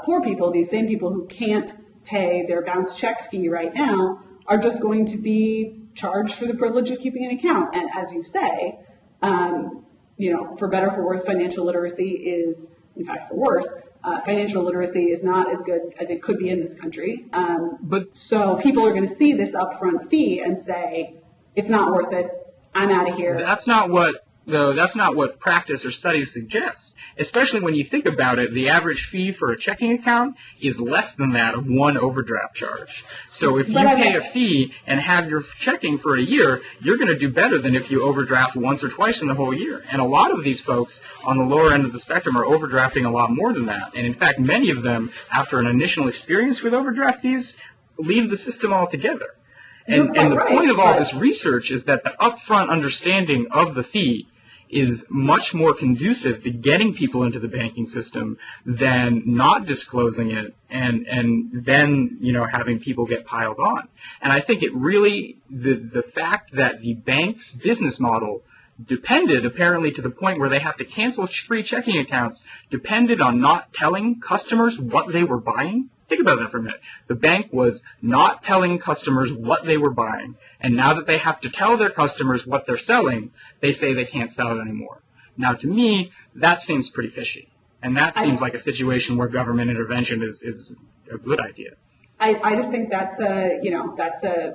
poor people, these same people who can't pay their bounce check fee right now, are just going to be charged for the privilege of keeping an account. And as you say, for better or for worse, financial literacy is, in fact, for worse, financial literacy is not as good as it could be in this country. So people are going to see this upfront fee and say, it's not worth it, I'm out of here.
That's not what practice or studies suggest. Especially when you think about it, the average fee for a checking account is less than that of one overdraft charge. So if you pay a fee and have your checking for a year, you're going to do better than if you overdraft once or twice in the whole year. And a lot of these folks on the lower end of the spectrum are overdrafting a lot more than that. And in fact, many of them, after an initial experience with overdraft fees, leave the system altogether. And the point of all this research is that the upfront understanding of the fee is much more conducive to getting people into the banking system than not disclosing it and then having people get piled on. And I think it really the fact that the bank's business model depended, apparently to the point where they have to cancel free checking accounts, depended on not telling customers what they were buying. Think about that for a minute. The bank was not telling customers what they were buying, and now that they have to tell their customers what they're selling, they say they can't sell it anymore. Now, to me, that seems pretty fishy, and that seems like a situation where government intervention is a good idea.
I just think that's a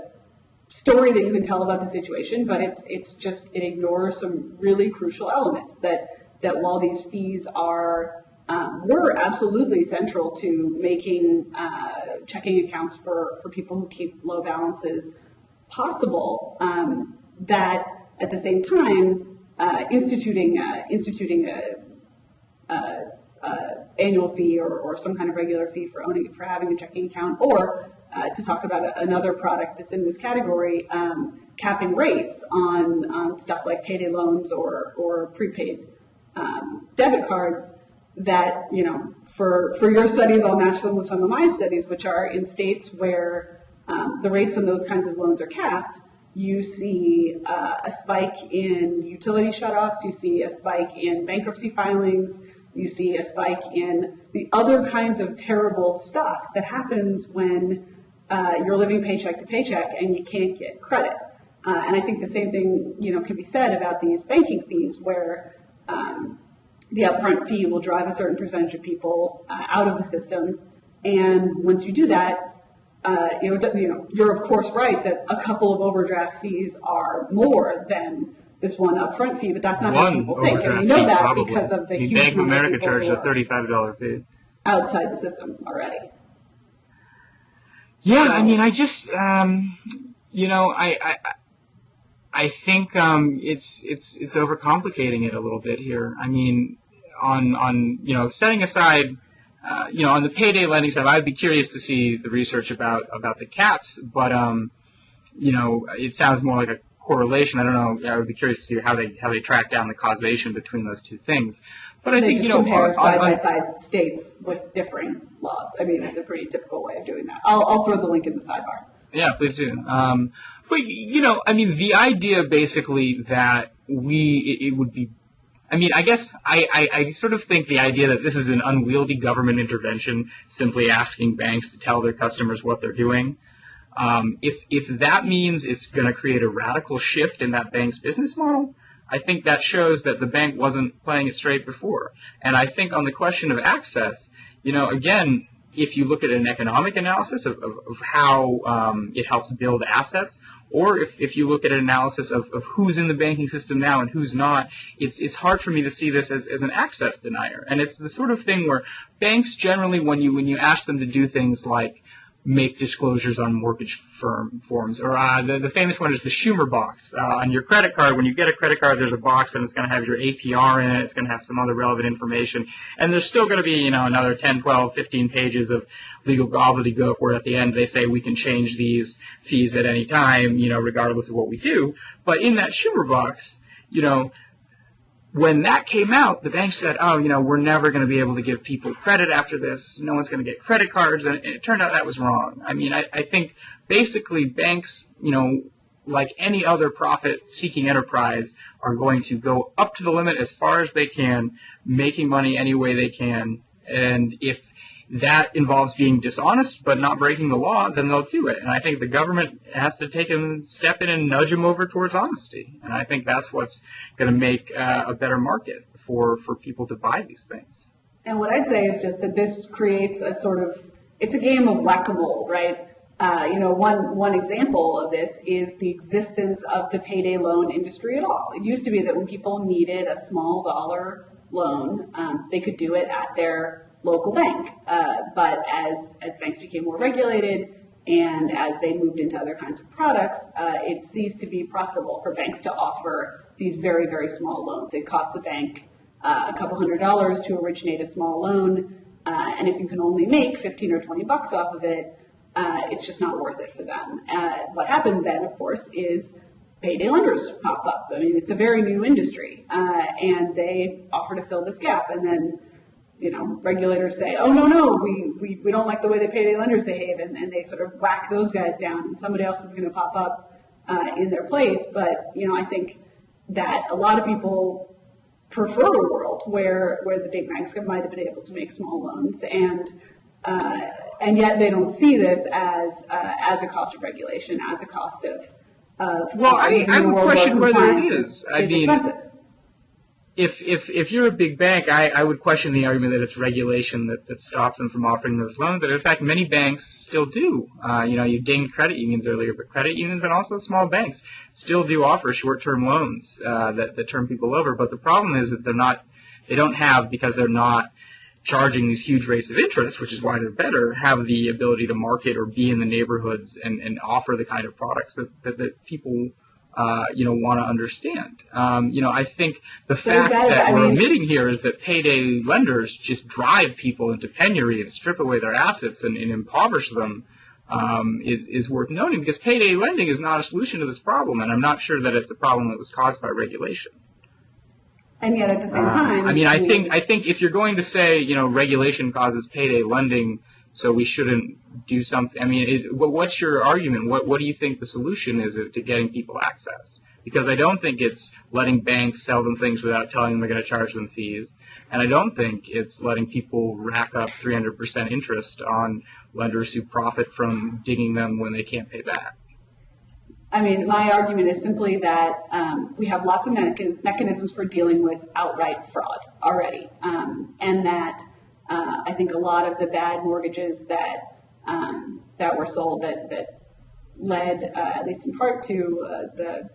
story that you can tell about the situation, but it ignores some really crucial elements that while these fees were absolutely central to making checking accounts for people who keep low balances possible, that at the same time instituting a annual fee or some kind of regular fee for having a checking account, or to talk about another product that's in this category, capping rates on stuff like payday loans or prepaid debit cards. That, for your studies, I'll match them with some of my studies, which are in states where the rates on those kinds of loans are capped. You see a spike in utility shutoffs, you see a spike in bankruptcy filings, you see a spike in the other kinds of terrible stuff that happens when you're living paycheck to paycheck and you can't get credit. And I think the same thing, can be said about these banking fees, where the upfront fee will drive a certain percentage of people out of the system. And once you do that, you're of course right that a couple of overdraft fees are more than this one upfront fee, but that's not how people think. And we know that probably, because of the huge
Bank of
number
America
of people
charges a $35 fee
outside the system already.
Yeah, I mean, I just, I think it's overcomplicating it a little bit here. I mean, on setting aside, on the payday lending stuff, I'd be curious to see the research about the caps, but it sounds more like a correlation. I don't know. I would be curious to see how they track down the causation between those two things. But I think
just compare side by side states with differing laws. I mean, it's a pretty typical way of doing that. I'll throw the link in the sidebar.
Yeah, please do. But I mean, the idea basically that it would be. I mean, I guess I sort of think the idea that this is an unwieldy government intervention, simply asking banks to tell their customers what they're doing. If that means it's going to create a radical shift in that bank's business model, I think that shows that the bank wasn't playing it straight before. And I think on the question of access, again, if you look at an economic analysis of how it helps build assets, or if you look at an analysis of who's in the banking system now and who's not, it's hard for me to see this as an access denier. And it's the sort of thing where banks generally, when you ask them to do things like make disclosures on mortgage forms, or the famous one is the Schumer box. On your credit card, when you get a credit card, there's a box and it's going to have your APR in it, it's going to have some other relevant information, and there's still going to be another 10, 12, 15 pages of legal gobbledygook where at the end they say we can change these fees at any time, regardless of what we do. But in that Schumer box, when that came out, the bank said, we're never going to be able to give people credit after this. No one's going to get credit cards. And it turned out that was wrong. I mean, I think basically banks, like any other profit-seeking enterprise, are going to go up to the limit as far as they can, making money any way they can. And if that involves being dishonest but not breaking the law, then they'll do it. And I think the government has to step in and nudge them over towards honesty. And I think that's what's going to make a better market for people to buy these things.
And what I'd say is just that this creates it's a game of whack-a-mole, right? One example of this is the existence of the payday loan industry at all. It used to be that when people needed a small dollar loan, they could do it at their local bank. But as banks became more regulated and as they moved into other kinds of products, it ceased to be profitable for banks to offer these very, very small loans. It costs a bank a couple $100s to originate a small loan, and if you can only make 15 or 20 bucks off of it, it's just not worth it for them. What happened then, of course, is payday lenders pop up. I mean, it's a very new industry, and they offer to fill this gap, and then regulators say, oh, no, we don't like the way the payday lenders behave, and they sort of whack those guys down, and somebody else is going to pop up in their place. But, I think that a lot of people prefer a world where the big banks might have been able to make small loans, and yet they don't see this as a cost of regulation, as a cost of
well, I would question whether it is. I mean,
expensive.
If you're a big bank, I would question the argument that it's regulation that stops them from offering those loans. And in fact, many banks still do. You dinged credit unions earlier, but credit unions and also small banks still do offer short-term loans that turn people over. But the problem is that they don't have, because they're not charging these huge rates of interest, which is why they're better, have the ability to market or be in the neighborhoods and offer the kind of products that people want to understand. I think the fact that we're admitting here is that payday lenders just drive people into penury and strip away their assets and impoverish them. is worth noting, because payday lending is not a solution to this problem, and I'm not sure that it's a problem that was caused by regulation.
And yet, at the same time,
I think if you're going to say, regulation causes payday lending, so we shouldn't do something. What's your argument? What do you think the solution is to getting people access? Because I don't think it's letting banks sell them things without telling them they're going to charge them fees, and I don't think it's letting people rack up 300% interest on lenders who profit from digging them when they can't pay back.
My argument is simply that we have lots of mechanisms for dealing with outright fraud already, and that I think a lot of the bad mortgages that were sold that led, at least in part, to the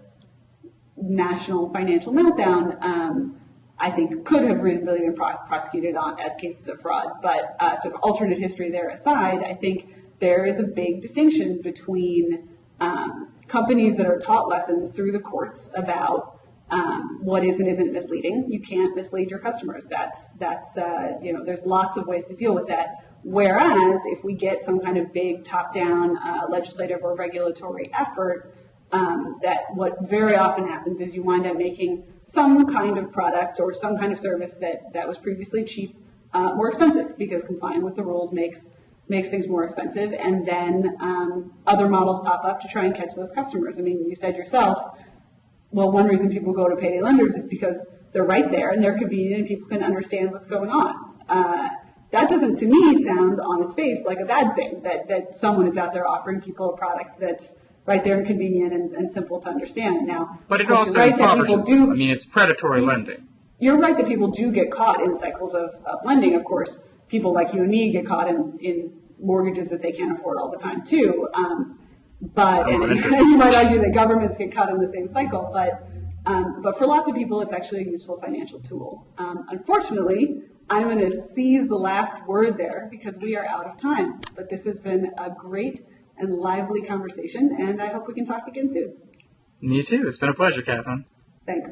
national financial meltdown, I think could have reasonably been prosecuted as cases of fraud. But sort of alternate history there aside, I think there is a big distinction between companies that are taught lessons through the courts about what is and isn't misleading. You can't mislead your customers. That's there's lots of ways to deal with that. Whereas if we get some kind of big top-down legislative or regulatory effort, that what very often happens is you wind up making some kind of product or some kind of service that was previously cheap more expensive, because complying with the rules makes things more expensive, and then other models pop up to try and catch those customers. You said yourself, well, one reason people go to payday lenders is because they're right there and they're convenient and people can understand what's going on. That doesn't, to me, sound on its face like a bad thing, that someone is out there offering people a product that's right there and convenient and simple to understand. Now,
but it also impoverishes them. It's predatory lending. You're
right that people do get caught in cycles of lending. Of course, people like you and me get caught in mortgages that they can't afford all the time too. And you might argue that governments get caught in the same cycle, but for lots of people, it's actually a useful financial tool. Unfortunately, I'm going to seize the last word there because we are out of time. But this has been a great and lively conversation, and I hope we can talk again soon.
Me too. It's been a pleasure, Katherine.
Thanks.